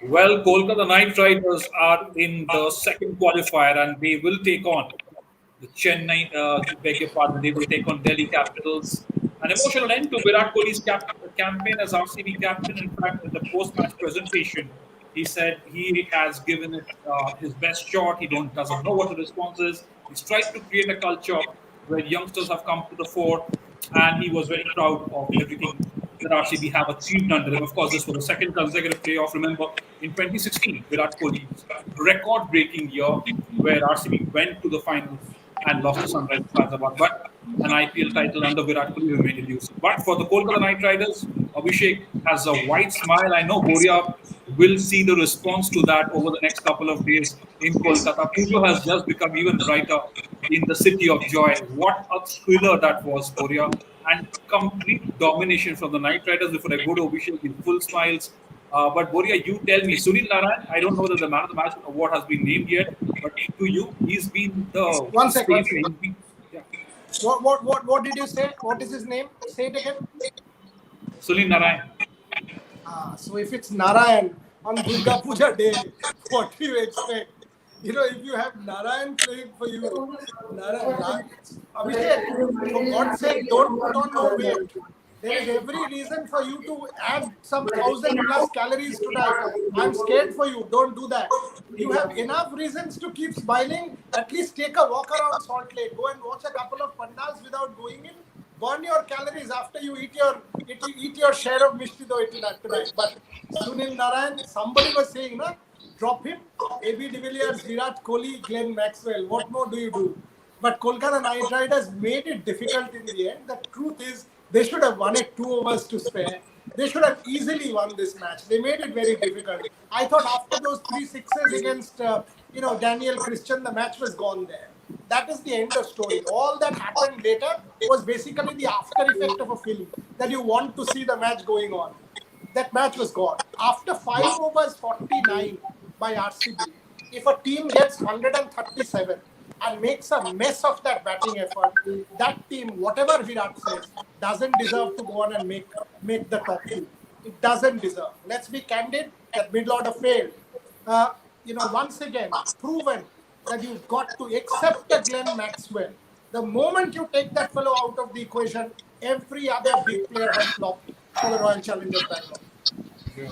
Well, Kolkata Knight Riders are in the second qualifier and they will take on the Chennai, beg your pardon, they will take on Delhi Capitals. An emotional end to Virat Kohli's campaign as RCB captain. In fact, in the post-match presentation, he said he has given it his best shot. He doesn't know what the response is. He's tried to create a culture where youngsters have come to the fore, and he was very proud of everything that RCB have achieved under him. Of course, this was the second consecutive playoff. Remember, in 2016, Virat Kohli's record-breaking year, where RCB went to the finals and lost to Sunrisers Hyderabad. But an IPL title under Virat Kohli remained elusive. But for the Kolkata Knight Riders, Abhishek has a wide smile. I know Boria will see the response to that over the next couple of days in Kolkata. Pujo has just become even brighter in the city of joy. What a thriller that was, Boria. And complete domination from the Knight Riders. Before I go to Abhishek in full smiles. But Boria, you tell me, Sunil Narayan, I don't know whether the Man of the Match award has been named yet, but to you, he's been the One second. Yeah. What did you say? What is his name? Say it again. Sunil Narayan. So if it's Narayan on Durga Puja day, what do you expect? You know, if you have Narayan playing for you, Narayan, Abhishek, for God's sake, don't put on no weight. There is every reason for you to add some 1,000+ calories tonight. I'm scared for you. Don't do that. You have enough reasons to keep smiling. At least take a walk around Salt Lake. Go and watch a couple of pandals without going in. Burn your calories after you eat your share of Mishti Doi tonight. But Sunil Narayan, somebody was saying, no, drop him. AB de Villiers, Virat Kohli, Glenn Maxwell. What more do you do? But Kolkata Knight Riders made it difficult in the end. The truth is, they should have won it 2 overs to spare. They should have easily won this match. They made it very difficult. I thought after those 3 sixes against, Daniel Christian, the match was gone there. That is the end of story. All that happened later was basically the after effect of a film that you want to see the match going on. That match was gone. After 5 overs 49 by RCB, if a team gets 137 and makes a mess of that batting effort, that team, whatever Virat says, doesn't deserve to go on and make the top 2. It doesn't deserve. Let's be candid, that middle order failed. Once again, proven that you've got to accept the Glenn Maxwell. The moment you take that fellow out of the equation, every other big player has flopped for the Royal Challengers Bangalore. Yeah.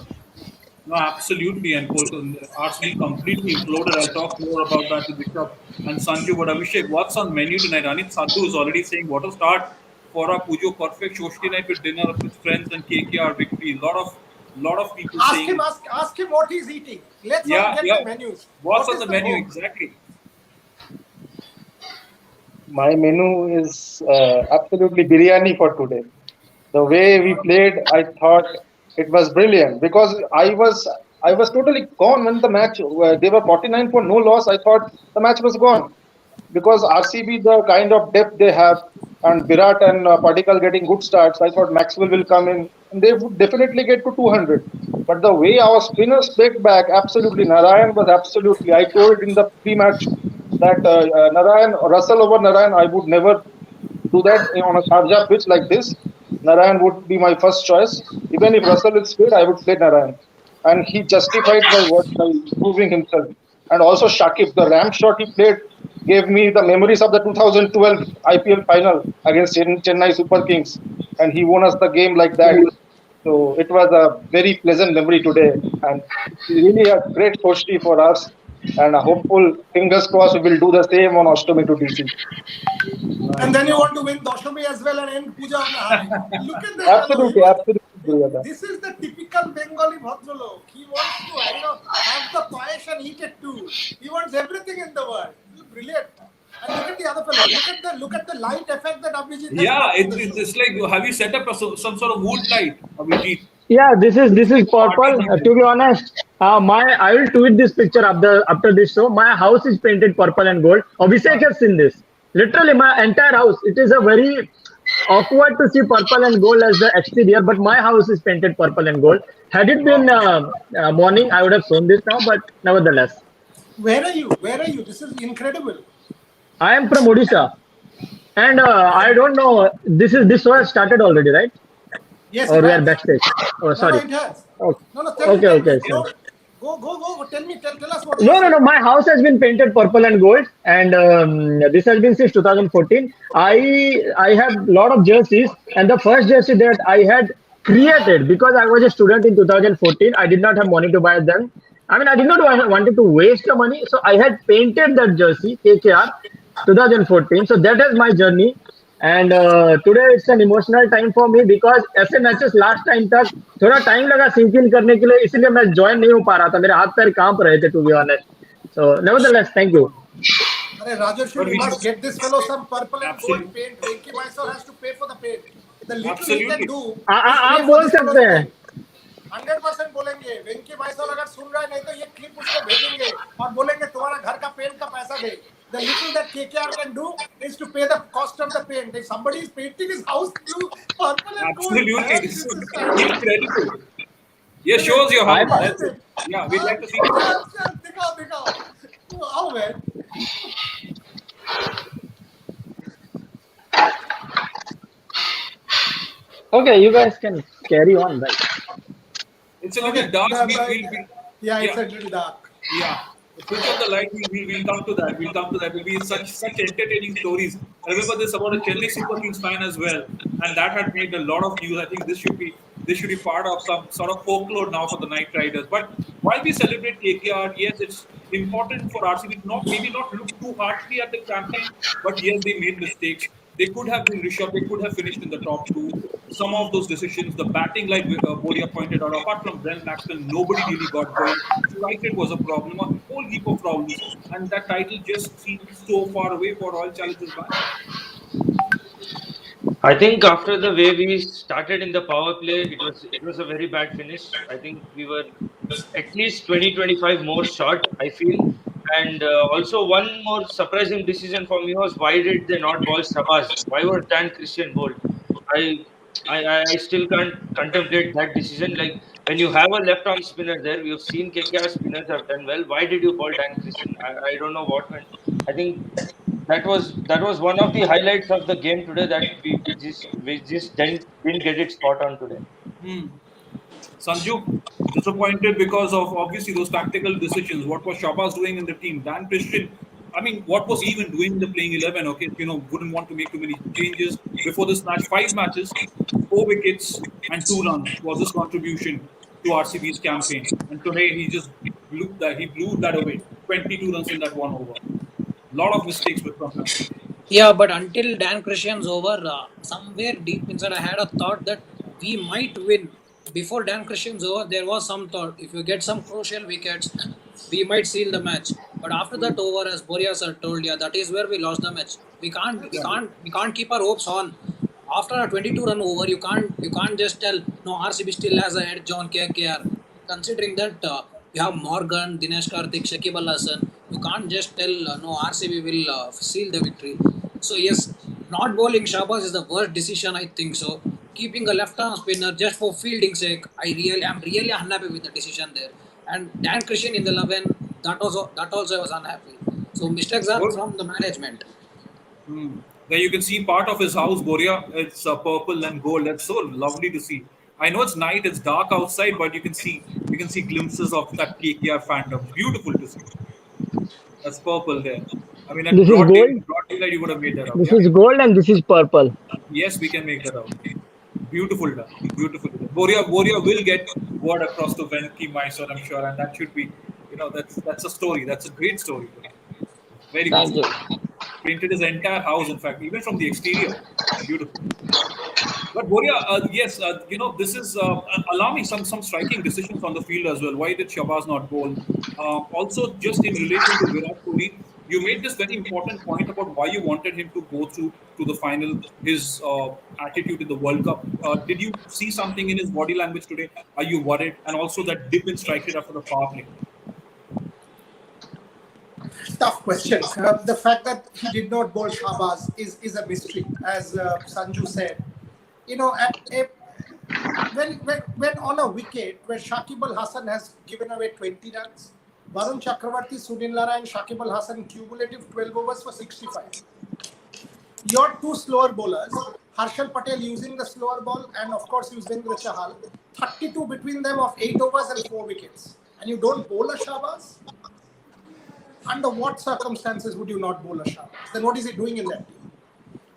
No, absolutely. And RCB completely imploded. I'll talk more about that with Bishop and Sanju. But Abhishek, what's on menu tonight? Anit Sadhu is already saying, what a start for a Pujo perfect Shoshki night with dinner with friends and KKR victory. Lot of people saying. Ask him what he's eating. Let's all get the menus. What's on the menu exactly? My menu is absolutely biryani for today. The way we played, I thought it was brilliant because I was totally gone when the match. They were 49 for no loss. I thought the match was gone because RCB, the kind of depth they have, and Virat and Padikkal getting good starts. I thought Maxwell will come in and they would definitely get to 200. But the way our spinners played back, absolutely, Narayan was absolutely. I told in the pre-match that Narayan, Russell over Narayan, I would never do that on a Sharjah pitch like this. Narayan would be my first choice. Even if Russell is fit, I would play Narayan. And he justified by proving himself. And also Shakib, the ramp shot he played gave me the memories of the 2012 IPL final against Chennai Super Kings. And he won us the game like that. So it was a very pleasant memory today. And really a great Soshti for us. And a hopeful, fingers crossed, we will do the same on Ashtami to DC. And then you want to win Dashami as well and end Puja on a high. Look at this. Absolutely. This is the typical Bengali Bhadralok. He wants to have the paesh and eat it too. He wants everything in the world. Brilliant. And look at the other fellow. Look at the light effect that Abhijit has. Yeah, it's like, have you set up some sort of mood light, Abhijit? Yeah, this is purple. To be honest, I will tweet this picture after this show. My house is painted purple and gold. Abhishek has seen this. Literally, my entire house. It is a very awkward to see purple and gold as the exterior, but my house is painted purple and gold. Had it been morning, I would have shown this now, but nevertheless. Where are you? This is incredible. I am from Odisha, and I don't know. This show has started already, right? Yes, or it we are has. backstage? Oh, No, no, sorry. it has. Okay, No, okay, tell me. okay. Sorry. Don't go. Tell us what you are No, no, saying. no. My house has been painted purple and gold, and this has been since 2014. I have a lot of jerseys, and the first jersey that I had created because I was a student in 2014. I did not have money to buy them. I mean, I did not wanted to waste the money, so I had painted that jersey KKR 2014. So that is my journey. And today it's an emotional time for me because ऐसे matches last time तक थोड़ा time लगा sink in करने के लिए, इसीलिए मैं join नहीं हो पा रहा था, मेरे हाथ पैर कांप रहे थे to be honest. So nevertheless thank you. Arey, Rajarshi, But you we must should get this fellow some purple and gold absolutely, paint. Venki Mysore has to pay for the paint. The little he can absolutely, do is आप pay for बोल this सकते fellow's हैं. paint. 100% बोलेंगे. वेंकी माइसोर अगर सुन रहा है नहीं तो ये क्लिप उसको भेजेंगे और बोलेंगे तुम्हारा घर का पेंट का पैसा दे. The little that KKR can do is to pay the cost of the paint. If somebody is painting his house blue, purple and gold, absolutely. man, This this is is kind of. incredible. Yeah, Correct. shows your I house. That's it. Yeah, we'd like to see it. चल दिखाओ. Wow, man. Okay, you guys can carry on, right? It's a Okay. little dark. Yeah, it's Yeah. a little dark. Yeah. Switch on the light. We'll come to that. We'll come to that. Will be such entertaining stories. I remember this about a Chennai Super Kings fan as well, and that had made a lot of news. I think this should be part of some sort of folklore now for the Knight Riders. But while we celebrate KKR, yes, it's important for RCB to maybe not look too harshly at the campaign, but yes, they made mistakes. They could have been Rishabh. They could have finished in the top two. Some of those decisions, the batting, like Boria pointed out, apart from Brent Maxwell, nobody really got going. Strike rate was a problem, a whole heap of problems, and that title just seems so far away for Royal Challengers Bangalore. I think after the way we started in the power play, it was a very bad finish. I think we were at least 20-25 more short, I feel. And also one more surprising decision for me was why did they not bowl Sabas? Why was Dan Christian bowled? I, I still can't contemplate that decision. Like when you have a left arm spinner there, we have seen KKR spinners have done well. Why did you bowl Dan Christian? I don't know what went. I think that was one of the highlights of the game today that we just didn't get it spot on today. Hmm. Sanju, disappointed because of obviously those tactical decisions. What was Shabazz doing in the team? Dan Christian, I mean, what was he even doing in the playing 11? Okay, wouldn't want to make too many changes. Before this match, 5 matches, 4 wickets, and 2 runs was his contribution to RCB's campaign. And today he blew that away. 22 runs in that one over. Lot of mistakes with from him. Yeah, but until Dan Christian's over, somewhere deep inside, I had a thought that we might win. Before Dan Christian's over, there was some thought if you get some crucial wickets, we might seal the match. But after that over, as Boria sir told, yeah, that is where we lost the match. We can't keep our hopes on. After a 22 run over, you can't just tell no RCB still has a edge on KKR. Considering that you have Morgan, Dinesh Karthik, Shakib Al Hassan, you can't just tell no RCB will seal the victory. So yes, not bowling Shabazz is the worst decision, I think so. Keeping a left-arm spinner just for fielding sake, I'm really unhappy with the decision there. And Dan Christian in the 11, that also I was unhappy. So mistakes are Good. from the management. There you can see part of his house, Boria. It's purple and gold. That's so lovely to see. I know it's night, it's dark outside, but you can see glimpses of that KKR fandom. It's beautiful to see. That's purple there. I mean, at This is gold. broad daylight, you would have made that out. This Yeah. is gold, and this is purple. Yes, we can make that out. Beautiful done. Beautiful done. Boria will get word across to Venki Mysore, I'm sure, and that should be, that's a story. That's a great story. Very good Thank you. story. Painted his entire house, in fact, even from the exterior. Beautiful. But Boria, yes, this is alarming. Some striking decisions on the field as well. Why did Shabazz not bowl? Also, just in relation to Virat Kohli, you made this very important point about why you wanted him to go through to the final. His attitude in the World Cup. Did you see something in his body language today? Are you worried? And also that dip in strike rate after the power play. Tough question. The fact that he did not bowl Shabazz is a mystery, as Sanju said. When on a wicket where Shakib Al Hasan has given away 20 runs, Varun Chakravarti, Sunil Lara, and Shakib Al Hasan cumulative 12 overs for 65. Your two slower bowlers, Harshal Patel using the slower ball and of course Yuzvendra Chahal, 32 between them of 8 overs and 4 wickets. And you don't bowl a Shahbaz? Under what circumstances would you not bowl a Shahbaz? Then what is he doing in that team?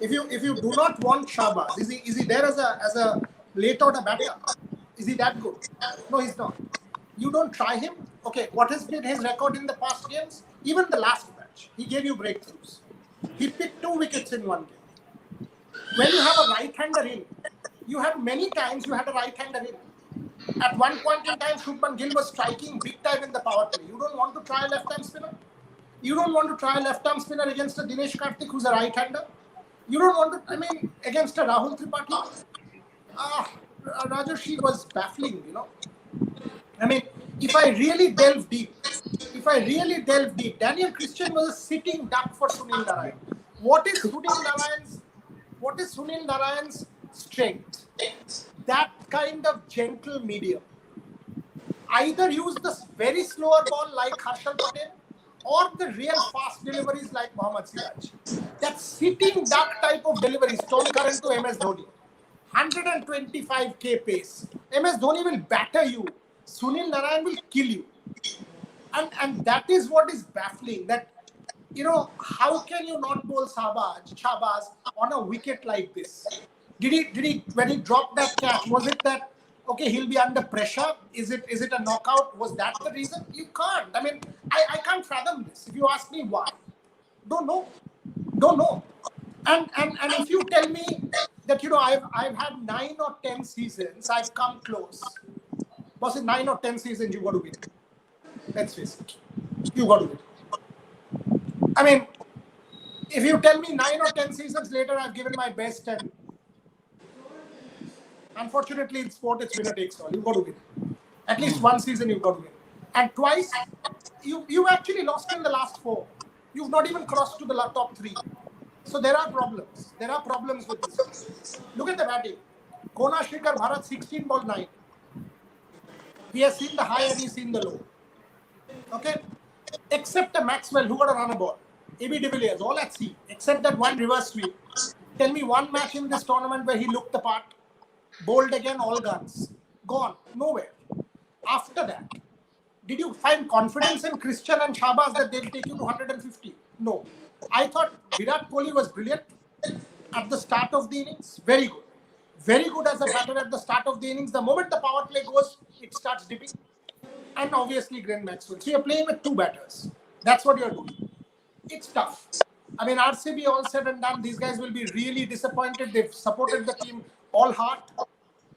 If you do not want Shahbaz, is he there as a late order batter? Is he that good? No, he's not. You don't try him. Okay, what has been his record in the past games? Even the last match, he gave you breakthroughs. He picked 2 wickets in one game. When you have a right-hander in, you have many times you had a right-hander in. At one point in time, Shubman Gill was striking big time in the power play. You don't want to try a left-arm spinner? You don't want to try a left-arm spinner against a Dinesh Karthik who's a right-hander? You don't want to, against a Rahul Tripathi? Rajarshi was baffling, if I really delve deep, Daniel Christian was a sitting duck for Sunil Narayan. What is Sunil Narayan's strength? That kind of gentle medium. Either use the very slower ball like Harshal Patel or the real fast deliveries like Mohammad Siraj. That sitting duck type of delivery, stone current to MS Dhoni. 125k pace. MS Dhoni will batter you. Sunil Narayan will kill you. And that is what is baffling. That, how can you not bowl Shahbaz on a wicket like this? Did he when he dropped that catch, was it that, okay, he'll be under pressure? Is it a knockout? Was that the reason? You can't. I can't fathom this. If you ask me why, don't know. And if you tell me that, I've had 9 or 10 seasons, I've come close. Was it 9 or 10 seasons you got to win? Let's face it. You got to win. If you tell me 9 or 10 seasons later, I've given my best, and unfortunately in sport, it's winner takes all. You've got to win. At least one season you've got to win. And twice, you actually lost in the last 4. You've not even crossed to the top 3. So there are problems. There are problems with this. Look at the batting. Kona Shikhar Bharat, 16 ball 9. He has seen the high and he's seen the low. Okay? Except a Maxwell who got a runner ball. AB de Villiers, all at sea. Except that one reverse sweep. Tell me one match in this tournament where he looked the part. Bowled again, all guns. Gone. Nowhere. After that, did you find confidence in Christian and Shahbaz that they'll take you to 150? No. I thought Virat Kohli was brilliant at the start of the innings. Very good. Very good as a batter at the start of the innings. The moment the power play goes, it starts dipping. And obviously Glenn Maxwell. So you're playing with 2 batters. That's what you're doing. It's tough. RCB all said and done, these guys will be really disappointed. They've supported the team all heart.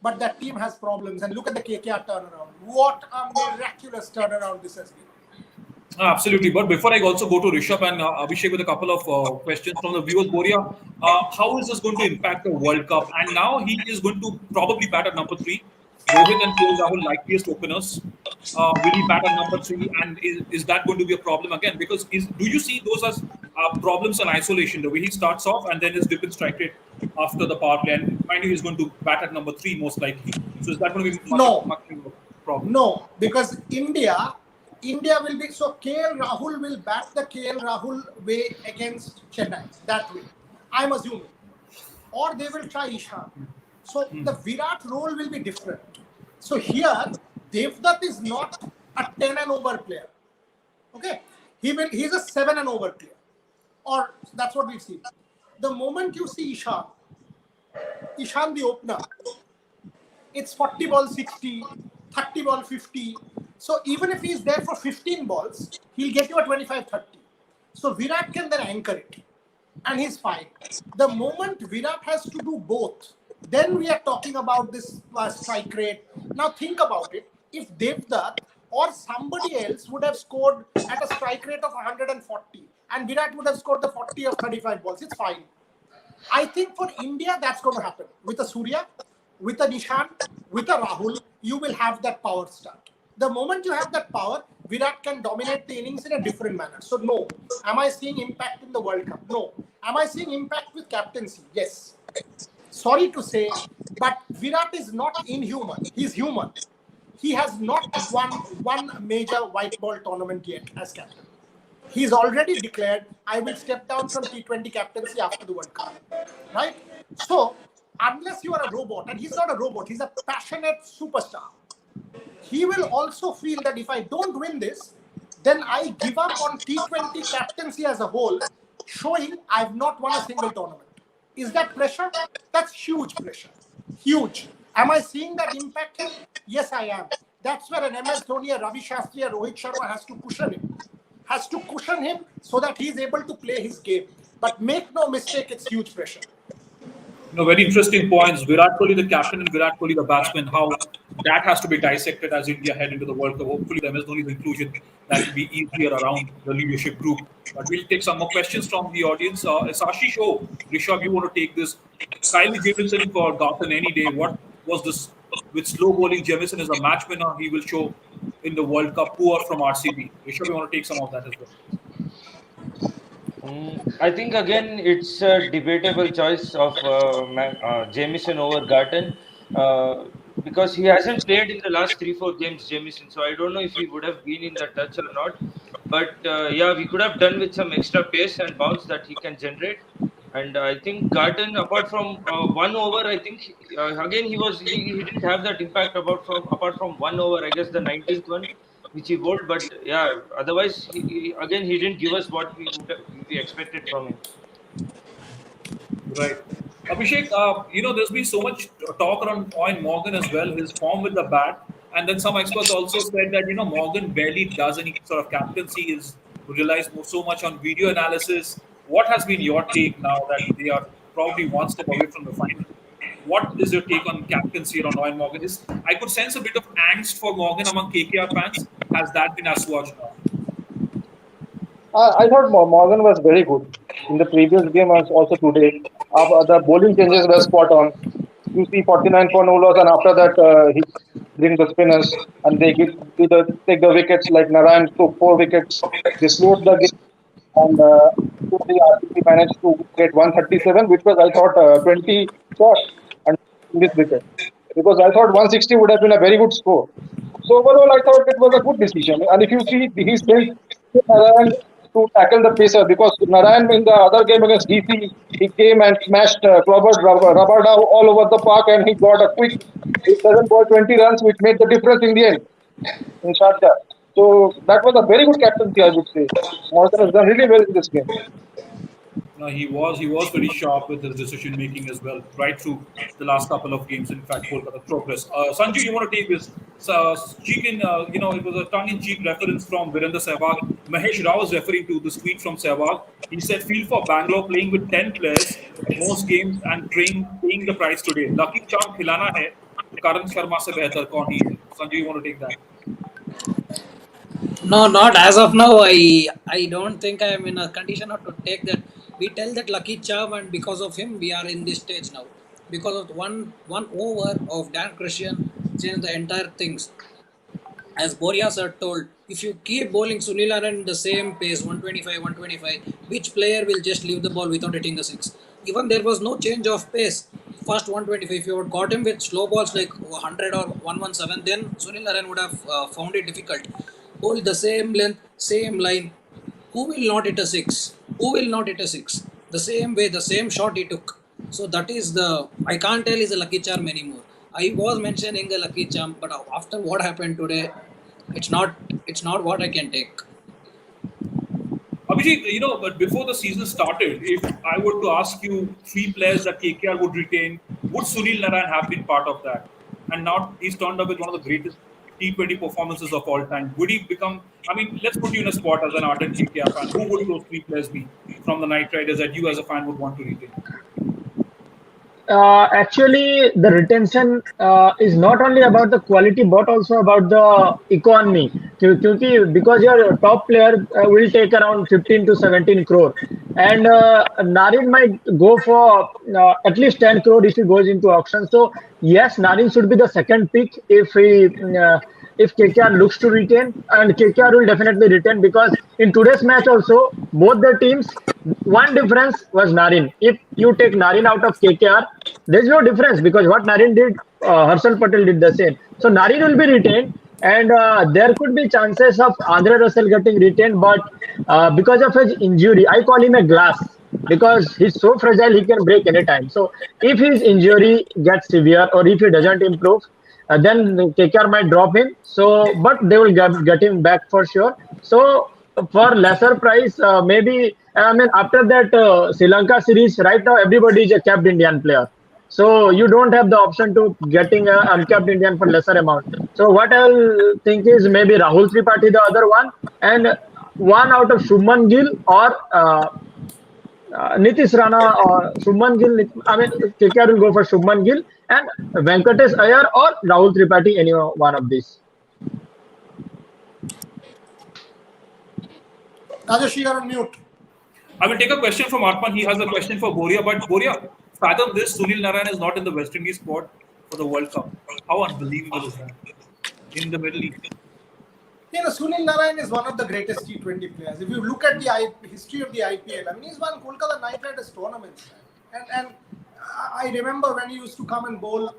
But that team has problems. And look at the KKR turnaround. What a miraculous turnaround this has been. Absolutely. But before I also go to Rishabh and Abhishek with a couple of questions from the viewers, Boria, how is this going to impact the World Cup? And now he is going to probably bat at number 3. Rohit and KL Rahul likeliest openers. Will he bat at number 3? And is that going to be a problem again? Because do you see those as problems in isolation? The way he starts off and then his dip in strike rate after the power play. And mind you, he's going to bat at number 3 most likely. So is that going to be much of a problem? No, because India will be, so KL Rahul will bat the KL Rahul way against Chennai, that way, I'm assuming. Or they will try Ishan. So the Virat role will be different. So here, Devdutt is not a 10 and over player. Okay? He's a 7 and over player. Or that's what we see. The moment you see Ishan the opener, it's 40 ball 60, 30 ball 50. So even if he's there for 15 balls, he'll get you a 25-30. So Virat can then anchor it. And he's fine. The moment Virat has to do both, then we are talking about this strike rate. Now think about it. If Devdutt or somebody else would have scored at a strike rate of 140 and Virat would have scored the 40 or 35 balls, it's fine. I think for India, that's going to happen. With a Surya, with a Nishan, with a Rahul, you will have that power start. The moment you have that power, Virat can dominate the innings in a different manner. So no. Am I seeing impact in the World Cup? No. Am I seeing impact with captaincy? Yes. Sorry to say, but Virat is not inhuman. He's human. He has not won one major white ball tournament yet as captain. He's already declared, I will step down from T20 captaincy after the World Cup. Right? So, unless you are a robot, and he's not a robot, he's a passionate superstar, he will also feel that if I don't win this, then I give up on T20 captaincy as a whole, showing I've not won a single tournament. Is that pressure? That's huge pressure. Huge. Am I seeing that impact him? Yes, I am. That's where an MS Dhoni, a Ravi Shastri, a Rohit Sharma has to cushion him. Has to cushion him so that he's able to play his game. But make no mistake, it's huge pressure. Very interesting points. Virat Kohli, the captain, and Virat Kohli, the batsman. How that has to be dissected as India head into the World Cup. Hopefully, the MS Dhoni's inclusion that will be easier around the leadership group. But we'll take some more questions from the audience. Ashish, Rishabh, you want to take this? Kylie Jamison for Gautam any day. What was this with slow bowling? Jamison is a match winner. He will show in the World Cup. Poor from RCB. Rishabh, you want to take some of that as well? I think again it's a debatable choice of Jamieson over Garton because he hasn't played in the last 3-4 games, Jamieson. So I don't know if he would have been in the touch or not. But yeah, we could have done with some extra pace and bounce that he can generate. And I think Garton, apart from 1 over, I think again he didn't have that impact apart from 1 over. I guess the 19th one, which he bowled, but yeah, otherwise he didn't give us what we expected from him. Right. Abhishek, there's been so much talk around Owen Morgan as well, his form with the bat. And then some experts also said that, Morgan barely does any sort of captaincy, is relies so much on video analysis. What has been your take now that they are probably one step away from the final? What is your take on captaincy on Owen Morgan? I could sense a bit of angst for Morgan among KKR fans. Has that been assuaged now? I thought Morgan was very good in the previous game and also today. The bowling changes were spot on. You see 49 for no loss, and after that he brings the spinners and they take the wickets. Like Narayan took 4 wickets. They slowed the game, and the RCB managed to get 137, which was I thought 20 short and in this wicket, because I thought 160 would have been a very good score. So overall, I thought it was a good decision. And if you see, he sent Narayan to tackle the pacer, because Narayan in the other game against DC, he came and smashed clobbered Rabada all over the park, and he got a quick 7 ball 20 runs, which made the difference in the end in Sharjah. So that was a very good captaincy, I would say. Morgan has done really well in this game. No, he was very sharp with his decision making as well, right through the last couple of games. In fact, Kolkata progress. Sanju, you want to take this? It was a tongue-in-cheek reference from Virendra Sehwag. Mahesh Rao was referring to this tweet from Sehwag. He said, "Feel for Bangalore playing with 10 players, most games, and paying the price today. Lucky charm खिलाना है, तो Karan Sharma से बेहतर कौन ही है?" Sanju, you want to take that? No, not as of now. I don't think I am in a condition to take that. We tell that lucky charm, and because of him, we are in this stage now. Because of one over of Dan Christian changed the entire things. As Boria sir told, if you keep bowling Sunil Narine in the same pace, 125, which player will just leave the ball without hitting the 6? Even there was no change of pace. First 125, if you had got him with slow balls like 100 or 117, then Sunil Narine would have found it difficult. Bowl the same length, same line. Who will not hit a 6? Who will not hit a 6? The same way, the same shot he took. So that is I can't tell is a lucky charm anymore. I was mentioning a lucky charm, but after what happened today, it's not what I can take. Abhijit, but before the season started, if I were to ask you 3 players that KKR would retain, would Sunil Narine have been part of that? And now he's turned up with one of the greatest T20 performances of all time. Would he become, let's put you in a spot as an ardent KKR fan. Who would those 3 players be from the Knight Riders that you as a fan would want to retain? Actually, the retention is not only about the quality but also about the economy. Because your top player will take around 15 to 17 crore, and Narine might go for at least 10 crore if he goes into auction. So yes, Narine should be the second pick if KKR looks to retain, and KKR will definitely retain, because in today's match also both the teams, one difference was Narine. If you take Narine out of KKR, there's no difference, because what Narine did, Harshal Patel did the same. So Narine will be retained, And there could be chances of Andre Russell getting retained, but because of his injury, I call him a glass because he's so fragile he can break anytime. So if his injury gets severe or if he doesn't improve, then KKR might drop him. So, but they will get him back for sure. So for lesser price, maybe I mean after that Sri Lanka series, right now everybody is a capped Indian player. So you don't have the option to getting a uncapped Indian for lesser amount. So what I'll think is maybe Rahul Tripathi the other one, and one out of Shubman Gill or Nitish Rana or Shubman Gill. I mean KKR will go for Shubman Gill and Venkatesh Iyer or Rahul Tripathi, any one of these. Rajesh, you are on mute. I will take a question from Atman. He has a question for Boria. But Boria, fathom this: Sunil Narayan is not in the West Indies squad for the World Cup. How unbelievable is that? In the Middle East. You know, Sunil Narayan is one of the greatest T20 players. If you look at the history of the IPL, I mean, he's won Kolkata Knight Riders tournaments. And I remember when he used to come and bowl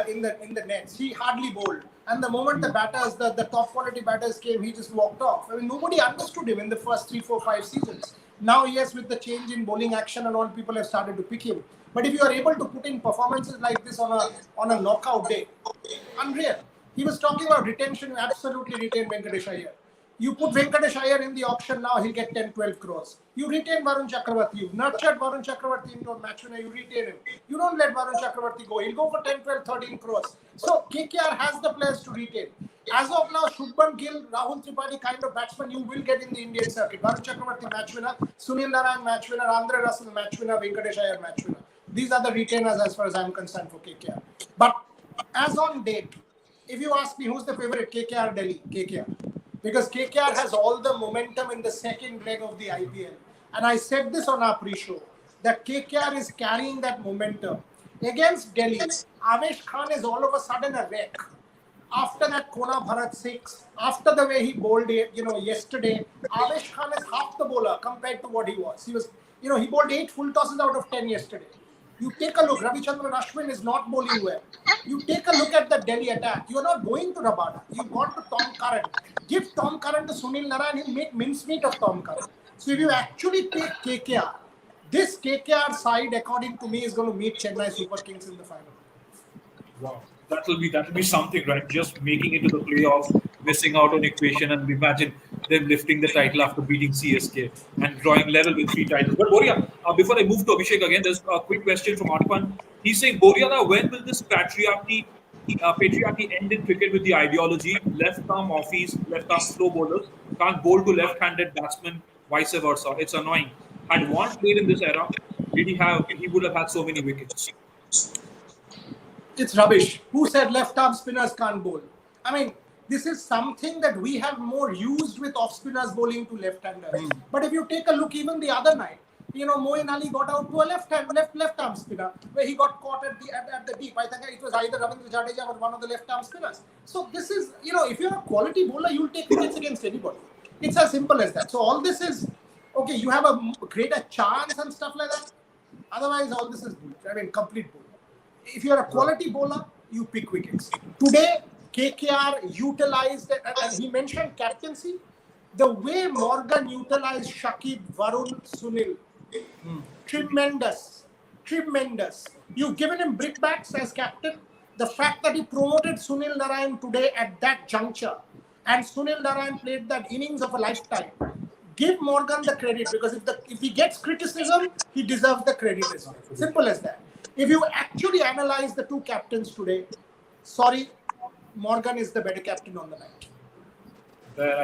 in the nets, he hardly bowled. And the moment the batters, the top quality batters came, he just walked off. I mean, nobody understood him in the first 3, 4, 5 seasons. Now, yes, with the change in bowling action and all, people have started to pick him. But if you are able to put in performances like this on a knockout day, unreal. He was talking about retention. You absolutely retain Venkatesh Iyer. You put Venkatesh Iyer in the auction now, he'll get 10, 12 crores. You retain Varun Chakravarti. You've nurtured Varun Chakravarti into a match winner. You retain him. You don't let Varun Chakravarti go. He'll go for 10, 12, 13 crores. So KKR has the players to retain. As of now, Shubman Gill, Rahul Tripathi kind of batsman you will get in the Indian circuit. Varun Chakravarti match winner, Sunil Narayan match winner, Andre Russell match winner, Venkatesh Iyer match winner. These are the retainers as far as I'm concerned for KKR. But as on date, if you ask me who's the favorite, KKR Delhi, KKR. Because KKR has all the momentum in the second leg of the IPL. And I said this on our pre-show, that KKR is carrying that momentum. Against Delhi, Avesh Khan is all of a sudden a wreck. After that Kona Bharat 6, after the way he bowled yesterday, Avesh Khan is half the bowler compared to what he was. He bowled 8 full tosses out of 10 yesterday. You take a look, Ravichandran Ashwin is not bowling well. You take a look at the Delhi attack. You are not going to Rabada. You've gone to Tom Curran. Give Tom Curran to Sunil Narayan, he'll make mincemeat of Tom Curran. So if you actually take KKR, this KKR side, according to me, is going to meet Chennai Super Kings in the final. Wow. That will be something, right? Just making it to the playoffs, missing out on equation, and imagine them lifting the title after beating CSK and drawing level with 3 titles. But Boria, before I move to Abhishek again, there's a quick question from Atman. He's saying, Boria, when will this patriarchy end in cricket with the ideology? Left arm offies, left arm slow bowlers can't bowl to left-handed batsmen, vice versa. It's annoying. Had one played in this era, he would have had so many wickets. It's rubbish. Who said left-arm spinners can't bowl? I mean, this is something that we have more used with off-spinners bowling to left-handers. But if you take a look even the other night, Moeen Ali got out to a left-arm spinner where he got caught at the deep. I think it was either Ravindra Jadeja or one of the left-arm spinners. So this is, if you're a quality bowler, you'll take wickets against anybody. It's as simple as that. So all this is, okay, you have a greater chance and stuff like that. Otherwise, all this is, complete bull. If you're a quality bowler, you pick wickets. Today, KKR utilized, and he mentioned captaincy, the way Morgan utilized Shakib, Varun, Sunil, tremendous. You've given him brickbats as captain. The fact that he promoted Sunil Narayan today at that juncture, and Sunil Narayan played that innings of a lifetime, give Morgan the credit, because if he gets criticism, he deserves the credit as well. Simple as that. If you actually analyze the 2 captains today, sorry, Morgan is the better captain on the night.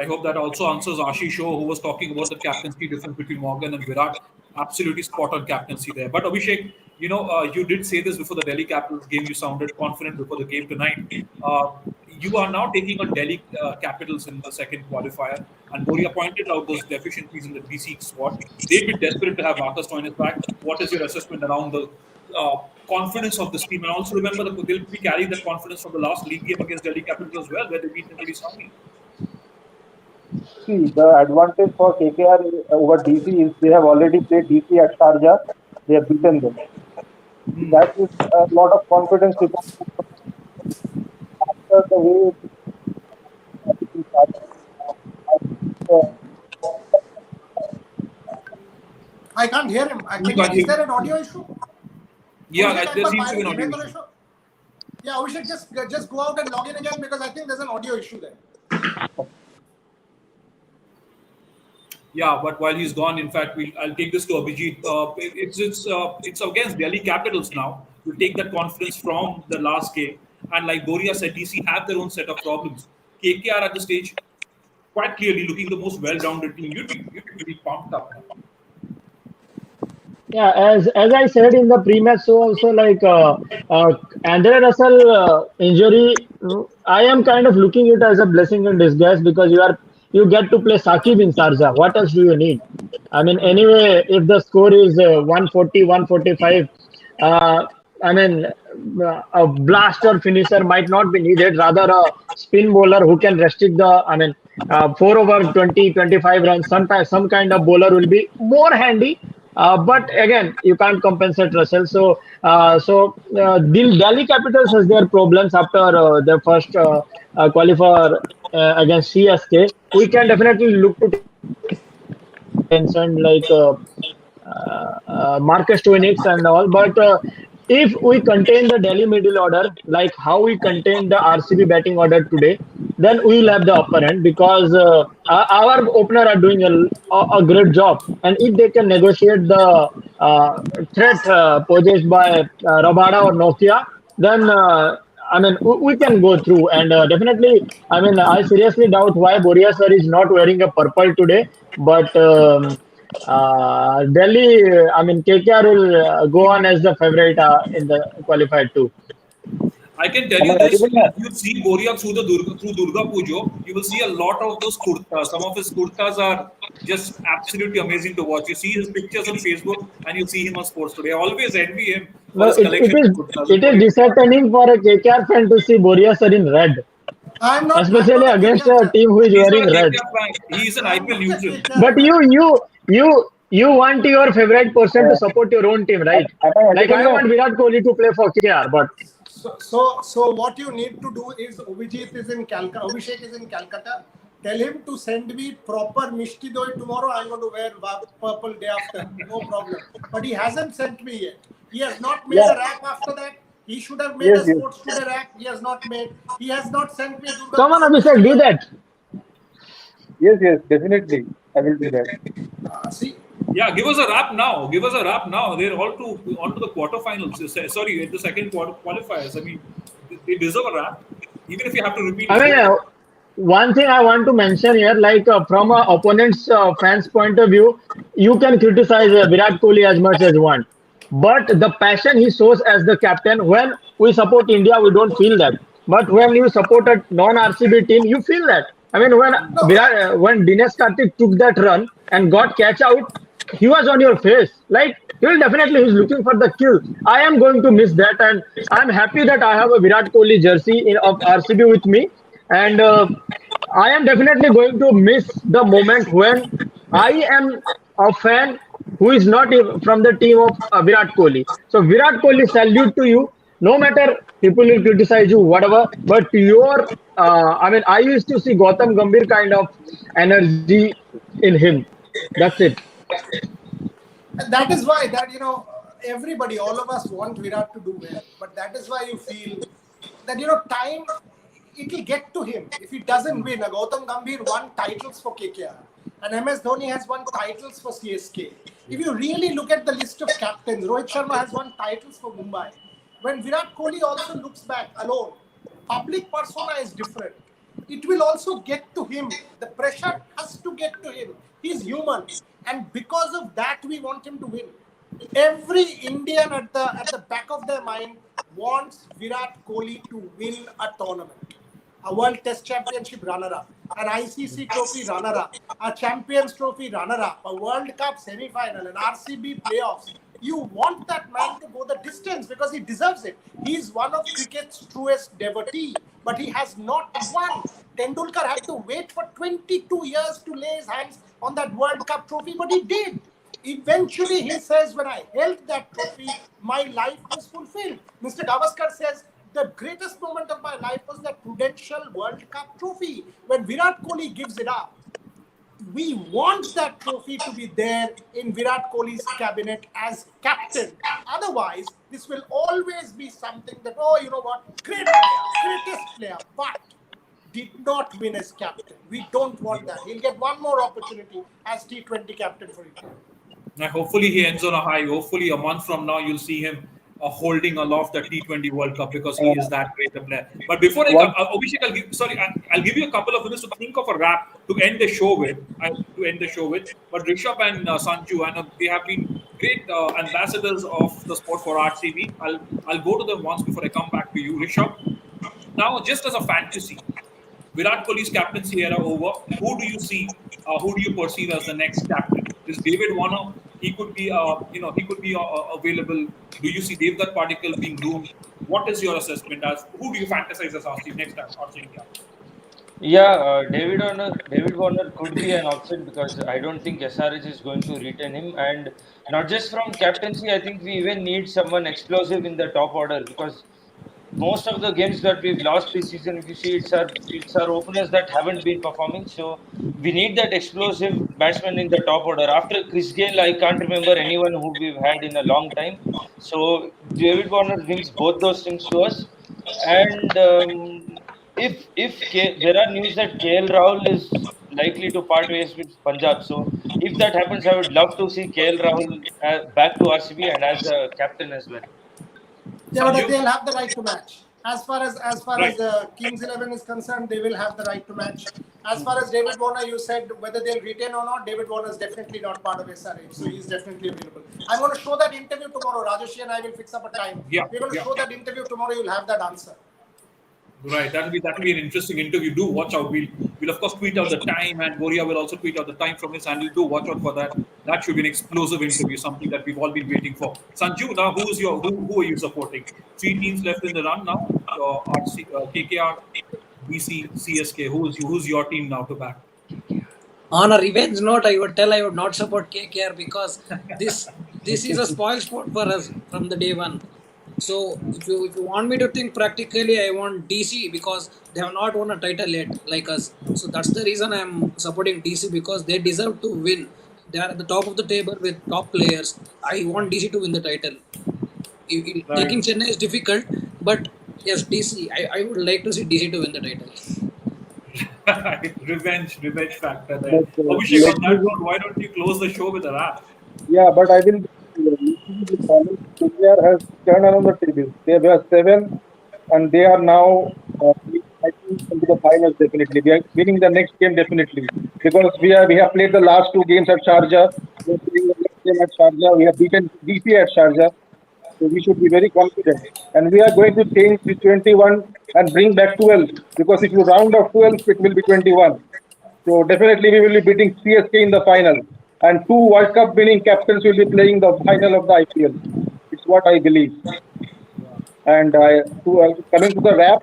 I hope that also answers Ashish Shah, who was talking about the captaincy difference between Morgan and Virat. Absolutely spot on captaincy there. But Abhishek, you did say this before the Delhi Capitals game. You sounded confident before the game tonight. You are now taking on Delhi Capitals in the second qualifier. And Boria pointed out those deficiencies in the DC squad. They'd be desperate to have Marcus Stoinis back. What is your assessment around the confidence of this team? And also remember that they'll be carrying that confidence from the last league game against Delhi Capitals as well, where they beat them pretty soundly. See, the advantage for KKR over DC is they have already played DC at Sharjah. They have beaten them. That is a lot of confidence. After the way I can't hear him. You can't Is hear there me. an audio issue? Yeah, Abhishek, there एकबार seems to be बाहर an audio निकले तो issue. issue. Yeah, Abhishek, just go out and log in again because I think there's an audio issue there. Yeah, but while he's gone, in fact, I'll take this to Abhijit. It's against Delhi Capitals now. We'll take that confidence from the last game, and like Boria said, DC have their own set of problems. KKR at the stage, quite clearly looking the most well-rounded team. You'd be pretty pumped up now. Yeah, as I said in the pre-match, so also like Andre Russell injury, I am kind of looking it as a blessing in disguise because you get to play Saqib in Sharjah. What else do you need? I mean, anyway, if the score is 140, 145, uh, I mean, a blaster finisher might not be needed. Rather, a spin bowler who can restrict the, I mean, 4 over 20, 25 runs. Sometimes some kind of bowler will be more handy. But again, you can't compensate Russell. Delhi Capitals has their problems after their first qualifier against CSK. We can definitely look to mentioned like Marcus Stoinis and all. But if we contain the Delhi middle order, like how we contain the RCB batting order today, then we'll have the upper hand because our opener are doing a great job. And if they can negotiate the threat posed by Rabada or Nokia, then I mean, we can go through and definitely. I mean, I seriously doubt why Boria sir is not wearing a purple today, but Delhi, I mean, KKR will go on as the favorite in the qualified too. I can tell Am I you this: audible now? if you see Boria through Durga Pujo, you will see a lot of those kurtas. Some of his kurtas are just absolutely amazing to watch. You see his pictures on Facebook, and you see him on Sports Today. I always envy him for No, his collection of kurtas. it is disheartening for a KKR fan to see Boria sir in red, I'm especially not a against KKR a fan. team who is He's not wearing a red. KKR fan. He's an I'm IPL not a neutral. KKR But fan. you want your favorite person to support your own team, right? Am I Like audible I now? want Virat Kohli to play for KKR, but So what you need to do is Abhijit is in Calcutta. Abhishek is in Calcutta. Tell him to send me proper Mishti Doi tomorrow. I'm going to wear purple day after. No problem. But he hasn't sent me yet. He has not made Yeah. a rap after that. He should have made Yes, a yes. sports today rap. He has not made. He has not sent me Durga come on, Puja Abhishek, Mishti do Doi. that. Yes, yes, definitely. I will do that. See, Yeah, give us a wrap now. Give us a wrap now. They're all to on to the quarterfinals. Sorry, the second quarter qualifiers. I mean, they deserve a wrap, even if you have to repeat I mean, script. one thing I want to mention here, like from a opponent's fans' point of view, you can criticize Virat Kohli as much as you want, but the passion he shows as the captain, when we support India, we don't feel that. But when you support a non-RCB team, you feel that. I mean, no. When Dinesh Karthik took that run and got catch out, he was on your face. Like he'll definitely he's looking for the kill. I am going to miss that, and I'm happy that I have a Virat Kohli jersey of RCB with me, and I am definitely going to miss the moment when I am a fan who is not from the team of Virat Kohli. So Virat Kohli, salute to you. No matter people will criticize you, whatever, but your I mean, I used to see Gautam Gambhir kind of energy in him. That's it. And that is why everybody, all of us want Virat to do well. But that is why you feel that time it will get to him if he doesn't win. Gautam Gambhir won titles for KKR, and MS Dhoni has won titles for CSK. If you really look at the list of captains, Rohit Sharma has won titles for Mumbai. When Virat Kohli also looks back alone, public persona is different. It will also get to him. The pressure has to get to him. He's human, and because of that, we want him to win. Every Indian at the back of their mind wants Virat Kohli to win a tournament, a World Test Championship runner-up, an ICC Trophy runner-up, a Champions Trophy runner-up, a World Cup semi-final, an RCB playoffs. You want that man to go the distance because he deserves it. He's one of cricket's truest devotee, but he has not won. Tendulkar had to wait for 22 years to lay his hands on that World Cup trophy, but he did. Eventually, he says, when I held that trophy, my life was fulfilled. Mr. Gavaskar says, The greatest moment of my life was the Prudential World Cup trophy when Virat Kohli gives it up. We want that trophy to be there in Virat Kohli's cabinet as captain. Otherwise, this will always be something that, oh, you know what, great player, greatest player, but did not win as captain. We don't want that. He'll get one more opportunity as T20 captain for India. Now, hopefully he ends on a high. Hopefully a month from now you'll see him holding aloft the T20 World Cup because he is that great a player. But before I come, Abhishek, I'll give you a couple of minutes to think of a rap to end the show with. But Rishabh and Sanju, I know they have been great ambassadors of the sport for RCB. I'll go to them once before I come back to you, Rishabh. Now, just as a fantasy, Virat Kohli's captaincy era over. Who do you see? Who do you perceive as the next captain? Is David Warner? He could be, he could be available. Do you see Devdutt Padikkal being groomed? What is your assessment? As who do you fantasize as RCB next time? Yeah, David Warner could be an option because I don't think SRH is going to retain him, and not just from captaincy. I think we even need someone explosive in the top order because most of the games that we've lost this season, if you see, it's our openers that haven't been performing. So we need that explosive batsman in the top order. After Chris Gayle, I can't remember anyone who we've had in a long time. So David Warner brings both those things to us. And if there are news that KL Rahul is likely to part ways with Punjab, so if that happens, I would love to see KL Rahul back to RCB and as a captain as well. Yeah, but they'll have the right to match. As far as Right. Kings 11 is concerned, they will have the right to match. As far as David Warner, you said whether they'll retain or not. David Warner is definitely not part of SRH, so he's definitely available. I'm going to show that interview tomorrow. Rajesh and I will fix up a time. Yeah, We're going to show that interview tomorrow. You'll have that answer. Right, that'll be an interesting interview. Do watch out. We'll of course tweet out the time, and Boria will also tweet out the time from his handle. Do watch out for that. That should be an explosive interview, something that we've all been waiting for. Sanju, now who are you supporting? 3 teams left in the run now. KKR, BC, CSK. Who's your team now to back? On a revenge note, I would not support KKR because this is a spoil sport for us from the day one. So if you want me to think practically, I want DC because they have not won a title yet like us. So that's the reason I'm supporting DC because they deserve to win. They are at the top of the table with top players. I want DC to win the title. Taking Chennai is difficult, but yes, DC. I would like to see DC to win the title. revenge factor there. Abhishek, on that note, why don't you close the show with a rap? Yeah, but I will. KKR has turned around the table. They were 7, and they are now I think into the finals definitely. We are winning the next game definitely because we have played the last 2 games at Sharjah. We are playing the next game at Sharjah. We have beaten DC at Sharjah. So we should be very confident. And we are going to change the 21 and bring back 12 because if you round off 12, it will be 21. So definitely we will be beating CSK in the final. And 2 World Cup winning captains will be playing the final of the IPL. It's what I believe. And coming to the rap,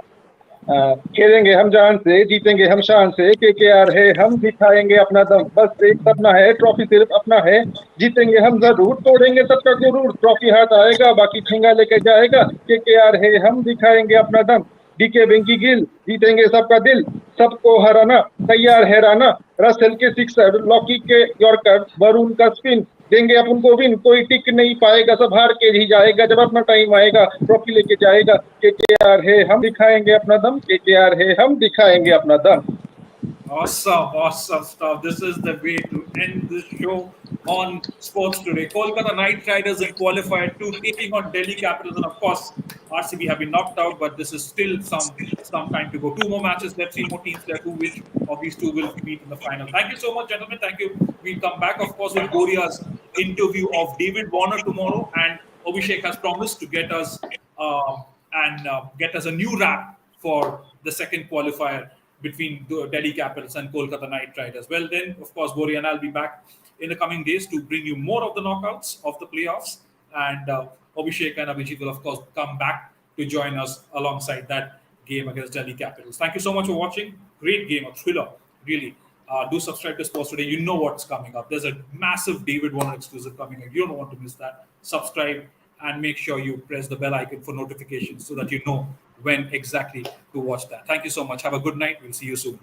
खेलेंगे हम जान से जीतेंगे हम शान से KKR है हम दिखाएंगे अपना दम बस एक सपना है ट्रॉफी सिर्फ अपना है जीतेंगे हम जरूर तोड़ेंगे सबका गुरूर ट्रॉफी हाथ आएगा बाकी ठेंगा लेके जाएगा KKR है हम दिखाएंगे अपना दम डीके वेंकी गिल जीतेंगे सबका दिल सबको हराना तैयार है राना रसेल के सिक्सर लॉकी के यॉर्कर वरुण का स्पिन देंगे अपन को विन कोई टिक नहीं पाएगा सब हार के ही जाएगा जब अपना टाइम आएगा ट्रॉफी लेके जाएगा KKR है हम दिखाएंगे अपना दम KKR है हम दिखाएंगे अपना दम Awesome stuff. This is the way to end this show on Sports Today. Kolkata Knight Riders in Qualifier 2 taking on Delhi Capitals, and of course, RCB have been knocked out, but this is still some time to go. 2 more matches left, 3 more teams left. Which of these 2 will meet in the final? Thank you so much, gentlemen. Thank you. We'll come back, of course, with Goria's interview of David Warner tomorrow, and Abhishek has promised to get us a new rap for the second qualifier between the Delhi Capitals and Kolkata Knight Riders. Well, then, of course, Bori and I'll be back in the coming days to bring you more of the knockouts of the playoffs. And Abhishek and Abhijit will, of course, come back to join us alongside that game against Delhi Capitals. Thank you so much for watching. Great game, a thriller, really. Do subscribe to Sports Today. You know what's coming up. There's a massive David Warner exclusive coming up. You don't want to miss that. Subscribe and make sure you press the bell icon for notifications so that you know when exactly to watch that. Thank you so much. Have a good night. We'll see you soon.